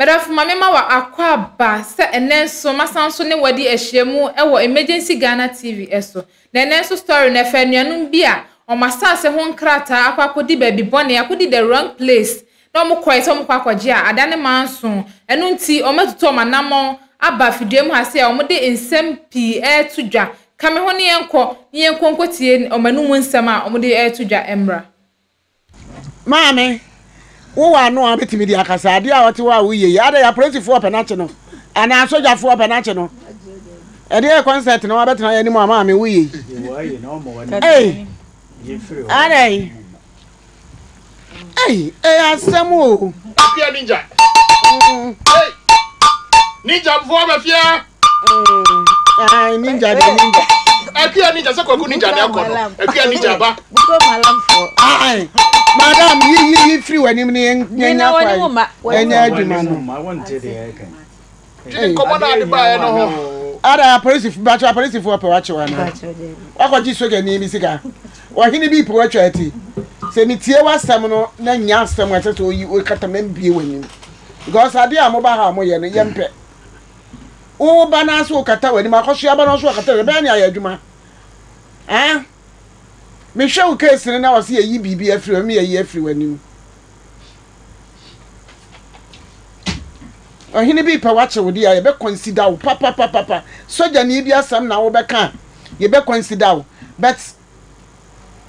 Madam mama ma wa akwa ba se enenso masanso ne wadi ehyiemu ewo emergency Ghana TV eso na enenso story na fa nuanum bi a o masase ho nkrata akwakodi baby bone akodi the wrong place na mo kwai so mo kwakwaje a adane manso enu nti o matuto o manamo aba fidiem ha se a o mo de ensem pi tudwa kame ho ne yenko nkotie o manum nsem a o mo de tudwa emra Mame wo wa no abetimi di akasa ade a wote wa wo ye ya da ya police for penache no ana soja for penache no e dey concert no abetena ya ni mu ama me wo ye eh ade asemo apia ninja hey ninja for me fia ninja de ninja apia ninja se kwaku ninja na akono apia ninja ba buko malam for Madam, you free when you nya adwuma no. I want to the come on buy no. Ada police for pawache wana. Akwaji soga ni mi sika. Wa hini bi pawache ati. Se mi tie wasam no na nya asam ate so yi o kata membie wani. Because ade a mo ba ha mo ye no yempe. O ba na so kata wani ma kwhwe aba no so kata be na ya adwuma. Me show case na was ye bibi afri me ye afri wani. Ohini bi pa wache wodi ya be consider wo papa soja ni bi asam na wo be kan ye be consider wo but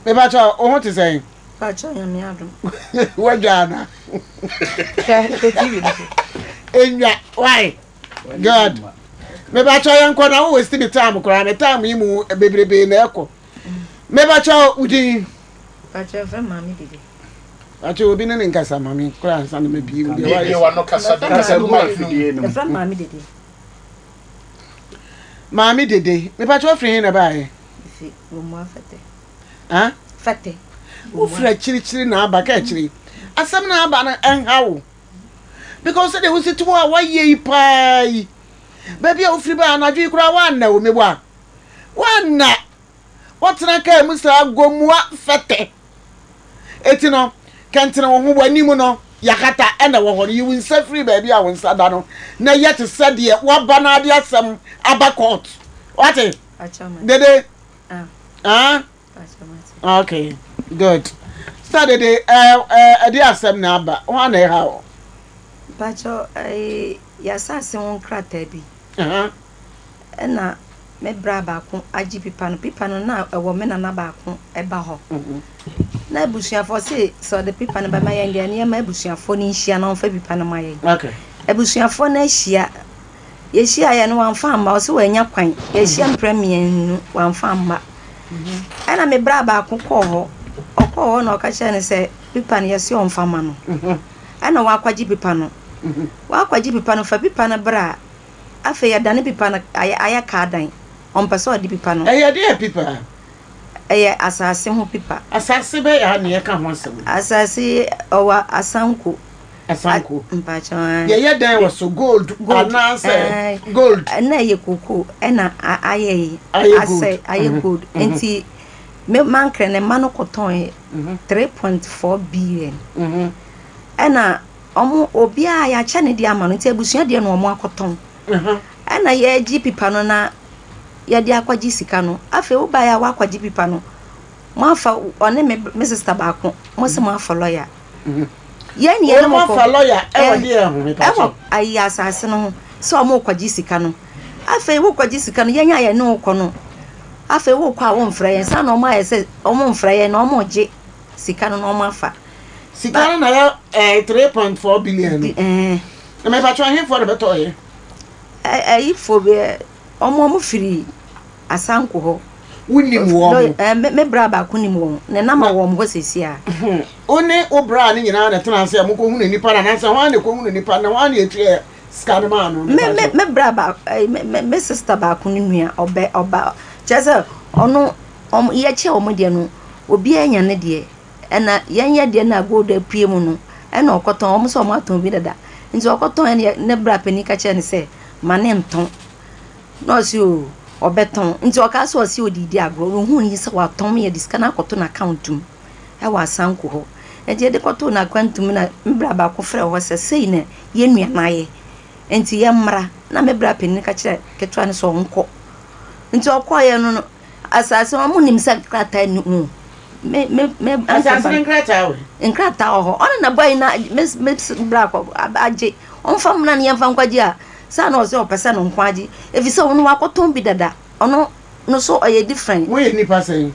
me ba cha o what is saying pa cha ya mi adum wajana enya why god me ba cha yan ko na wo waste me time kora me time yi mu bebrebe na eko me ba cha udi pa cha fa mami dede acho obi ne nkasa mami kora ansa na me bi udi wa no kasa ma fidie no fa mami dede me ba cha free na ba e fi wo mo afete fete wo fra chiri na aba ka chiri asam na aba na enhawo because they will sit to wa ye pai baby o free ba na dwi kura wa na o mebwa wana wotena ka musa gomua fete etino kentena wo ho wani mu no yakata ena wo ho you win free baby a won sada no na yet said ye wa bana de asam aba court what dede okay good Saturday de asam na aba ho na ha o bacho ya sase won krata bi ena me bra ba ko agi pipa no na ewo me na ba ko e ba ho na ebusuafo se so the pipa no ba ma yen de ma ebusuafo ni hia na onfa pipa no ma yen okay ebusuafo na hia ye hia ya no wanfa amma o se wanya kwan ye hia premier nu wanfa amma ana me bra ba ko ho okọ na okache ne se pipa no ye se onfa ma no ana wa kwaji pipa no wa kwaji pipa no fa pipa na bra afa ya dane pipa na aya ka dan on person di pipa no ya de pipa asase ho pipa asase be ya na ye ka ho asem asase owa asanko mpacha ya dan was so gold anase gold na ye koko na aye gold enti me mankre ne mano koton 3.4 billion na omo obi a ya cha ne di amano nti abusua de no omo akoton na ye gi pipa no na ya di akwaji sika no afa wo ba ya wa akwaji pipa no mo afa one me sister ba ko mo se mo afa lawyer ye ni ye mo afa lawyer e wo di ehun mi pa so ayi asase no so mo kwaji sika no afa wo kwaji sika no ye nya ye no ko no afa wo kwa wo mfra ye sa no mo aye se omo mfra ye no mo je sika no no mo afa sika na ya 3.4 billion na me pa cho hin for the better ye for be omo firi asanko ho wunim wo me bra ba kunim wo ne na ma wo mo sesi a one obra ne nyina na tena se mo ko hu nipa na nansa ho na ko hu nipa na ho na etwe scan man no me bra ba me sister ba kunim nua oba chese ono ye che omo de no obi anya ne de na yenya de na go da pie mu no na okoton omo so mo aton bi dada nti okoton ne bra pani ka che ne se mane nton no si o obeton nti oka so si odidi agro hu ni se wa ton me diska na akoto na account e wa sanko ho e de koto na kwantum na mbra ba ko frɛ ho sɛ sei na ye nua na ye enti ye mmra na me bra penin ka kyerɛ ketwa ne so nko enti okoye no asase mo nim sɛ krata ni me asase nkrata wo nkrata ho ona na boy na me bra ko aje on fam na ne yemfa nkwaji a sa na o se o pese no nkwaji efi se wonu wakoton bi dada ono no so oye different mo ye nipa sen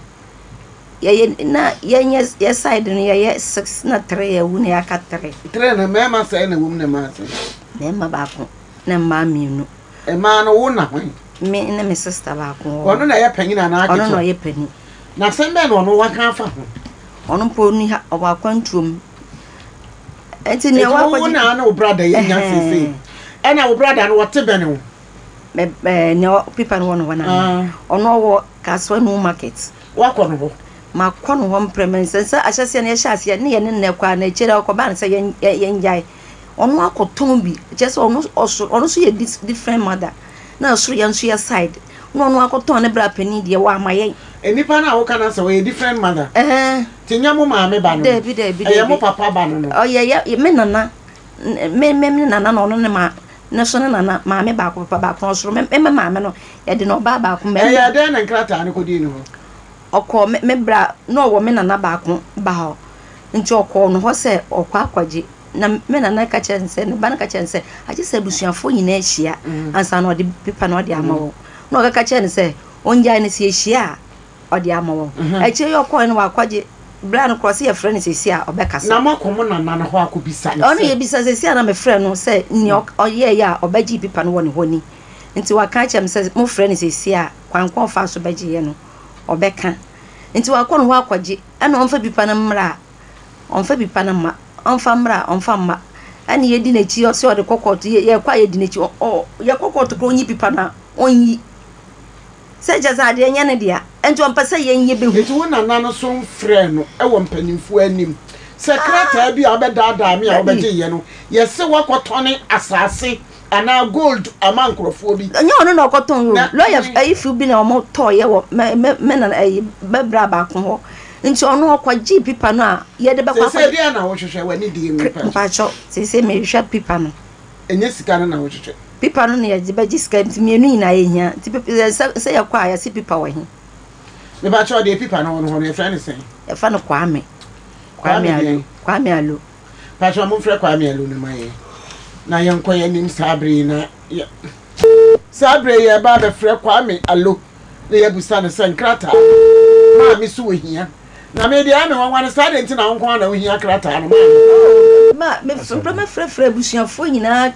ye na ye side no ye 6 na 3 ye wu na ya ka 3 na me ma say na wum na ma say me ma ba ko na ma mienu e ma no wo na hwan me na me sister ba ko ono na ye panyina na akete ono no ye pani na sen be no no waka fa ho ono po ni ha o ba kwantuom enti ne wa ko na na o brother ye nya sese e na o brother no wote be ne wo me ne pipa no no na ono wo kaswa no market wa ko no ma ko no ho mpremense se ahyase ne hyase ne ye ne ne kwa na kire ko ba ne se ye njai ono akoton bi just ono so ye different mother na so ye nso ye side no ono akoton ne bra pani de wa amaye enipa na wo kana se we different mother tinya mo ma me ba no debi e mo papa ba no oh ye me nana me nana no ne ma na so ne nana ma me ba ko papa ba ko so me ma me no ye de no ba ko me ya de na nkrata ne ko di no oko me bra no wo me nana ba ko ba ho nti oko no ho se okwa akwaje na me nana ka chense ne ba na ka chense aje se busuafo nyina ahia ansa na odi pipa na odi amawo no ka chense onja ne si ahia odi amawo ache yo ko ne wa akwaje bra no cross ye friend se si a obekasa na makomo na nana ho akobisa ono ye bisa se si na me friend no se ni oye ya obaji pipa no woni honi nti wa ka chem se mo friend se si a kwankon fa so baji ye no obeka nti wa ko no ho akwaje ana onfa pipa na mra onfa pipa na ma onfa mra onfa ma ani ye di na chi o se o de kokoto ye kwa ye di na chi o ye kokoto ko onyi pipa na onyi se jaza de nya ne dia enti on pese ye nye behu eti wona nano so mfrɛ no e wo mpanimfo anim secretary bi a obedada me a obeje ye no ye se wakotone asase ana gold ama nkrofo bi nya ono na okoton lawyer ayifu bi na omo to ye wo me na bebra ba ko ho nti ono okwaji pipa no a ye de bekwa se dia na wo hwehwe wani di mi pa mpacho se me hwehwe pipa no enye sika na wo hwehwe pipa no na ye ba jiska nti mienu ina ye hia nti se ye kwa ya si pipa wa hi me ba cho de pipa no ho no ye friend sen e fa no kwame alo pa cho mo frɛ kwame alo ne mai na ye nkoye nim sabre na sabre ye ba be frɛ kwame alo na ye busa ne sen krata ma mi so hia na me dia me wan sa de nti na nko na hia krata no ma me frɛ frɛ busuafo nyina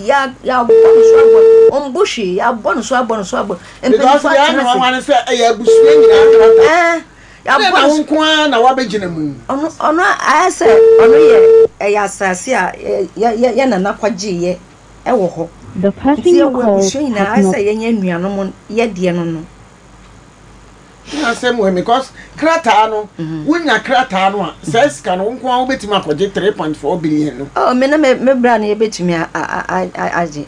ya bono so abo ombushi ya bono so abo empenifa ya me wan sa ya busua nyina krata ya bono nko na wa begina mu ono ayase ono ye ya asase a ye na nakwaje ye e wo ho the person you call na ayase ye nya nuanom ye de no na same way because krata no wunya krata no a says kan nko an obetimi akwaje 3.4 billion no oh me na me bra na ye betimi aje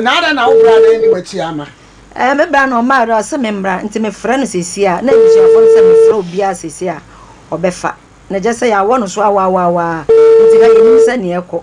na ada na wo bra na ni wachi ama me bra na o ma ro se me mbra nti me frɛ no sesi a na busuafo se me frɛ obi a sesi a obefa na je se ya wo no so awa nti ga ye ni se ne ekɔ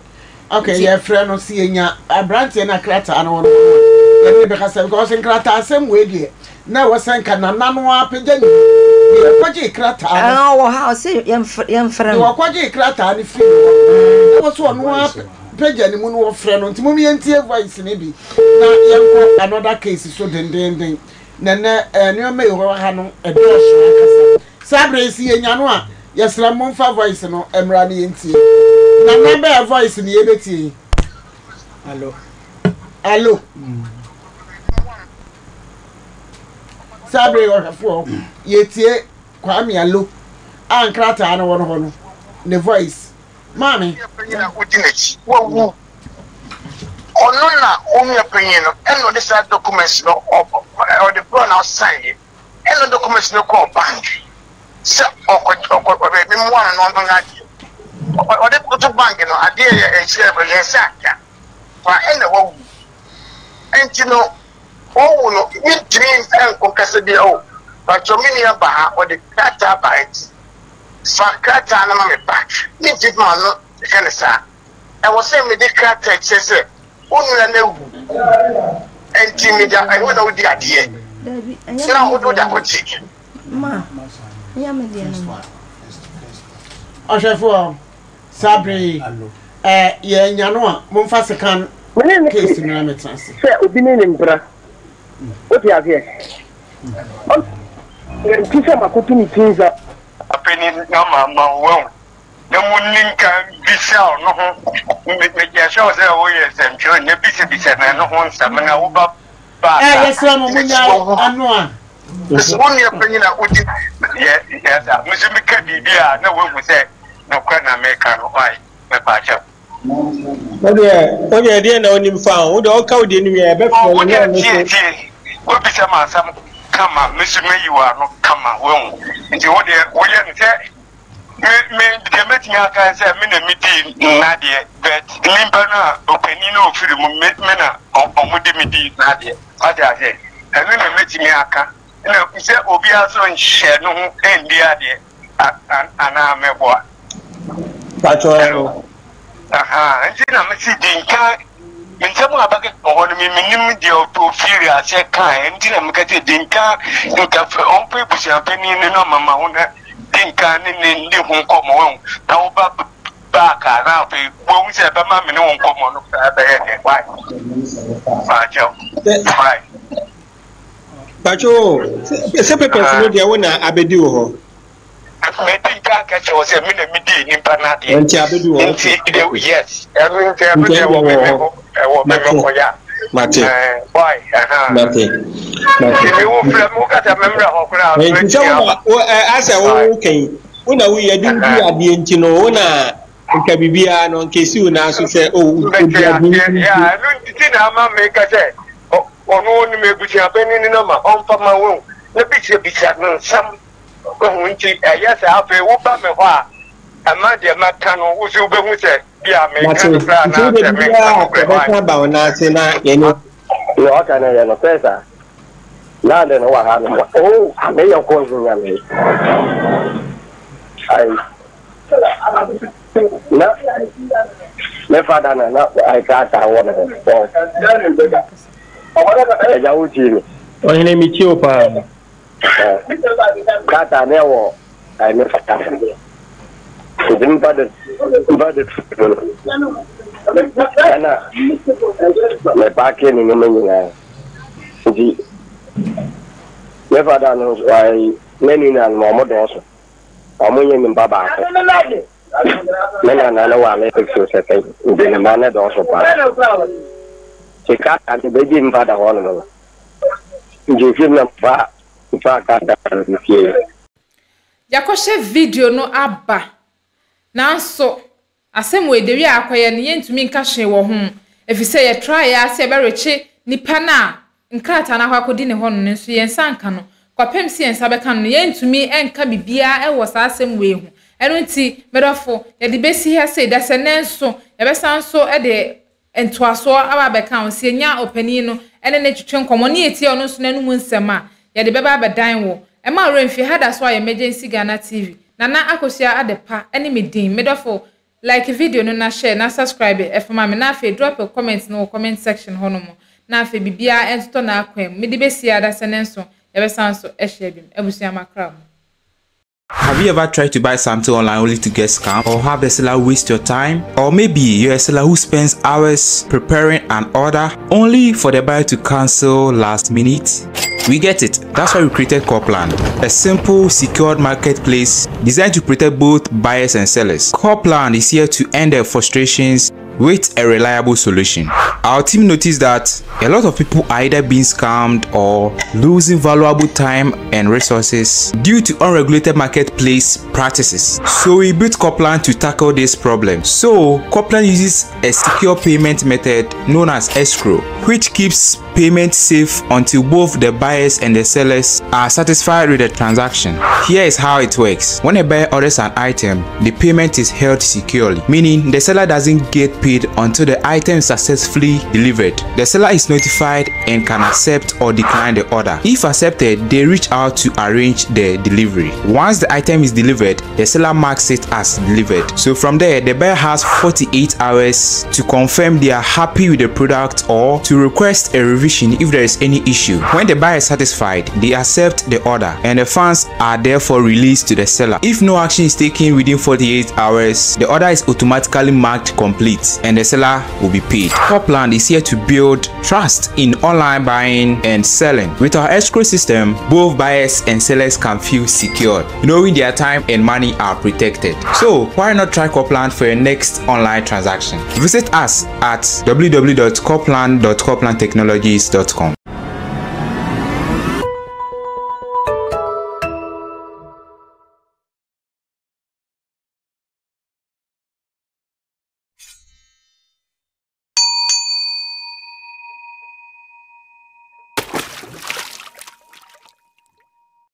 okay ye frɛ no si enya abrante na krata no no ye ne be ka se because krata asem we die na wasanka na nano apagya ni ye kwaje krata wo ha se ye frɛ no kwaje krata ni fi no wo so no apagya ni mu no wo frɛ no nti mo me ntie voice ne bi na ye ko another case so den na ne me yo ha no edoso akasa sabre si enya no a ye sra mo fa voice no emra ne ntie na number voice ni ye betie allo sabre ohafo yetie kwame alo ankrata na wono hono ne voice mami na odinachi wo ono na omi apenye no eno de sa documents no or the brown outside eno documents no call bank se okọ be mi mo na no ngadi o de to bank no ade e share be yesa ka fa eno wo entino oh no you dream and kokase bi oh but domini aba o de data byte Fakata na me back. Ni did ma no can sa. I was saying me the crata say unu na wu. Enti me da I want to di ade. So na wo do da ko ti. Ma. Ya me di no. Oshefo Sabri ye nya no a momfa sekan case na metrase. Se obi ne mbra. Oti afie. Kisa makutu ni tinza. Apeni na mama wo. Na muninka bisha no ho. Me ya sho se wo ye semcho ne bisa na no ho nsama na wo ba. Yes la mo munya anu a. Woni apeni na odi. Yes, musimi ka bibia na wo mu se na kwa na meka no ai me pa cha. Oye de na onim fa wo de o ka odi ni e be fo na no so. Wo bisa ma sam kama musimi yiwa no kama wo. Nti wo de wo ye nse me de meti aka se me na midi na de but nimba na openi na ofiri mu me na omudi midi na de. Ata ase enu na meti aka na nse obi aso nhye no ho endi ade ana mebo. Pacho ero. Aha, nti na meti dinka mintamu abage ohonu minim de ofiri ase kan nti na mekate dinka nka onpe busia pani ne no mama ho na dinka ne ndi ho nkomo wo na wo ba ka na pe wo se ba ma me ne ho nkomo no ka ba ye ne why Pacho why Pacho se pepe no de wona abedi wo ho me dinka ka che wo se me na midi ni pa na de nti abedi wo yes every day wo me ko ya Mate why Mate wo fra mo ka ta memra ho kra nti wo asa wo ken wona wo ye di ade nti no wona nka bibia no nke si una so se o obi ade ya no nti na ma me ka se ono ni me buchi abeni ni no ma on pa ma wo na bi no sam ko nti ya sa afa wo ba me ho a ama de maka no wo se wo be hu se bia me ka no fra na se me ka ba ona se na ye no Yo aka na ya no pesa. Na de no wa ha no. Oh, ame yo ko zo ya me. Ai. Na. Me fada na ai ka ta wo na. Ya uti ni. o hene mi ti o pa Ka ta ne wo ai me fada. Din ba de ana me pa ke ni me nyina. Di me fada no ai me ni na mo do so. Amunye mi baba ko. Me na wa me ko se kai. Ndi na na do so pa. Chika an be ji mi fada ho no. Ndi fi na pa ka da fi. Yakoshe video no aba nanso asem we dewi akoye ne yentumi nka hwe wo ho efise ye try ya se bereche nipa na nkrata na akodi ne ho no nso yensa nka no kwapem si yensa beka no yentumi enka bibia e wo sa asem we ho eno nti medofo ye de besi ha se da se nenso ye besa nso e de entoaso aba beka on se nya opani no ene ne twetwe nkomo ne yeti ono so nanu mu nsema ye de beba abedan wo Emma Renfi had as why emergency Ghana TV. Nana Akosia adepa any medin medofo like video no na share na subscribe if mama na fe drop a comment no comment section honomo na fe bibia ensto na akwem me de besia da senenso e be sanso e share bim ebusia makram. Have you ever tried to buy something online only to get scammed, or have the seller waste your time? Or maybe you're a seller who spends hours preparing an order only for the buyer to cancel last minute? We get it. That's why we created Copland, a simple, secured marketplace designed to protect both buyers and sellers. Copland is here to end their frustrations with a reliable solution. Our team noticed that a lot of people are either being scammed or losing valuable time and resources due to unregulated marketplace practices. So we built Copland to tackle this problem. So Copland uses a secure payment method known as escrow, which keeps payment safe until both the buyers and the sellers are satisfied with the transaction. Here is how it works. When a buyer orders an item, the payment is held securely, meaning the seller doesn't get paid paid until the item is successfully delivered. The seller is notified and can accept or decline the order. If accepted, they reach out to arrange the delivery. Once the item is delivered, the seller marks it as delivered. So from there, the buyer has 48 hours to confirm they are happy with the product or to request a revision if there is any issue. When the buyer is satisfied, they accept the order and the funds are therefore released to the seller. If no action is taken within 48 hours, the order is automatically marked complete and the seller will be paid. Copland is here to build trust in online buying and selling. With our escrow system, both buyers and sellers can feel secured, knowing their time and money are protected. So why not try Copland for your next online transaction? Visit us at www.copland.coplandtechnologies.com.